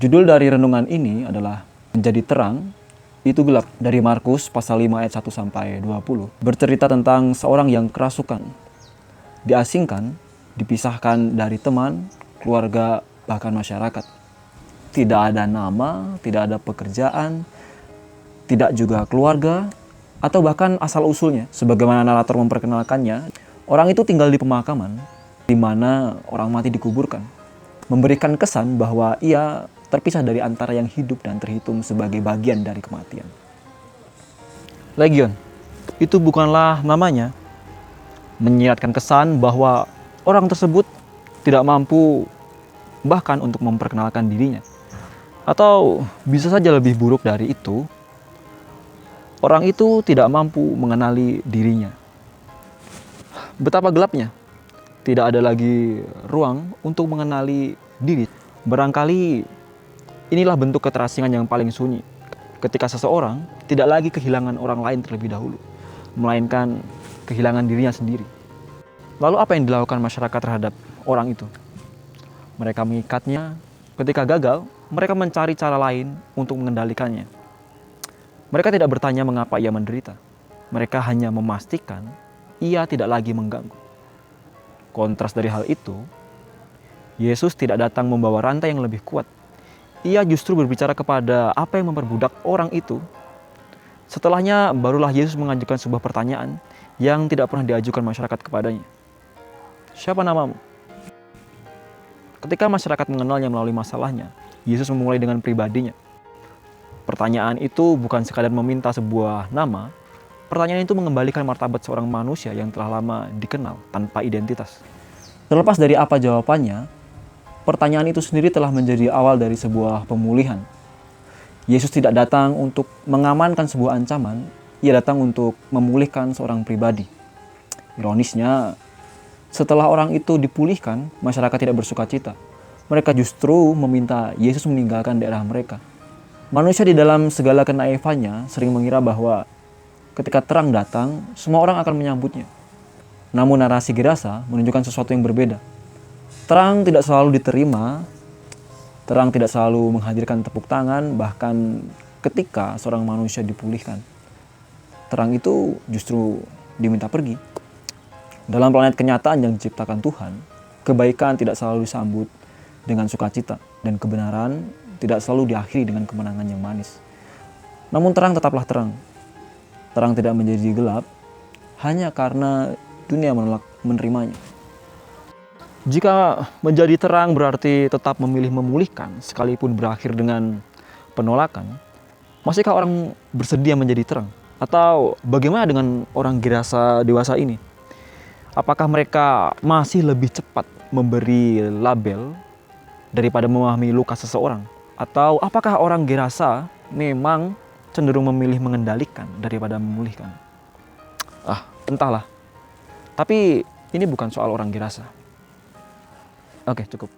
Judul dari renungan ini adalah Menjadi Terang, Itu Gelap, dari Markus pasal 5 ayat 1 sampai 20. Bercerita tentang seorang yang kerasukan, diasingkan, dipisahkan dari teman, keluarga, bahkan masyarakat. Tidak ada nama, tidak ada pekerjaan, tidak juga keluarga, atau bahkan asal-usulnya. Sebagaimana narator memperkenalkannya, orang itu tinggal di pemakaman, di mana orang mati dikuburkan. Memberikan kesan bahwa ia terpisah dari antara yang hidup dan terhitung sebagai bagian dari kematian. Legion, itu bukanlah namanya. Menyiratkan kesan bahwa orang tersebut tidak mampu bahkan untuk memperkenalkan dirinya. Atau bisa saja lebih buruk dari itu, orang itu tidak mampu mengenali dirinya. Betapa gelapnya. Tidak ada lagi ruang untuk mengenali diri. Barangkali inilah bentuk keterasingan yang paling sunyi. Ketika seseorang tidak lagi kehilangan orang lain terlebih dahulu, melainkan kehilangan dirinya sendiri. Lalu apa yang dilakukan masyarakat terhadap orang itu? Mereka mengikatnya. Ketika gagal, mereka mencari cara lain untuk mengendalikannya. Mereka tidak bertanya mengapa ia menderita. Mereka hanya memastikan ia tidak lagi mengganggu. Kontras dari hal itu, Yesus tidak datang membawa rantai yang lebih kuat. Ia justru berbicara kepada apa yang memperbudak orang itu. Setelahnya, barulah Yesus mengajukan sebuah pertanyaan yang tidak pernah diajukan masyarakat kepadanya. Siapa namamu? Ketika masyarakat mengenalnya melalui masalahnya, Yesus memulai dengan pribadinya. Pertanyaan itu bukan sekadar meminta sebuah nama. Pertanyaan itu mengembalikan martabat seorang manusia yang telah lama dikenal tanpa identitas. Terlepas dari apa jawabannya, pertanyaan itu sendiri telah menjadi awal dari sebuah pemulihan. Yesus tidak datang untuk mengamankan sebuah ancaman, ia datang untuk memulihkan seorang pribadi. Ironisnya, setelah orang itu dipulihkan, masyarakat tidak bersuka cita. Mereka justru meminta Yesus meninggalkan daerah mereka. Manusia di dalam segala kenaifannya sering mengira bahwa ketika terang datang, semua orang akan menyambutnya. Namun narasi Gerasa menunjukkan sesuatu yang berbeda. Terang tidak selalu diterima, terang tidak selalu menghadirkan tepuk tangan, bahkan ketika seorang manusia dipulihkan. Terang itu justru diminta pergi. Dalam planet kenyataan yang diciptakan Tuhan, kebaikan tidak selalu disambut dengan sukacita, dan kebenaran tidak selalu diakhiri dengan kemenangan yang manis. Namun terang tetaplah terang. Terang tidak menjadi gelap hanya karena dunia menolak menerimanya. Jika menjadi terang berarti tetap memilih memulihkan sekalipun berakhir dengan penolakan, masihkah orang bersedia menjadi terang? Atau bagaimana dengan orang Gerasa dewasa ini? Apakah mereka masih lebih cepat memberi label daripada memahami luka seseorang? Atau apakah orang Gerasa memang cenderung memilih mengendalikan daripada memulihkan? Entahlah. Tapi ini bukan soal orang Gerasa. Oke, cukup.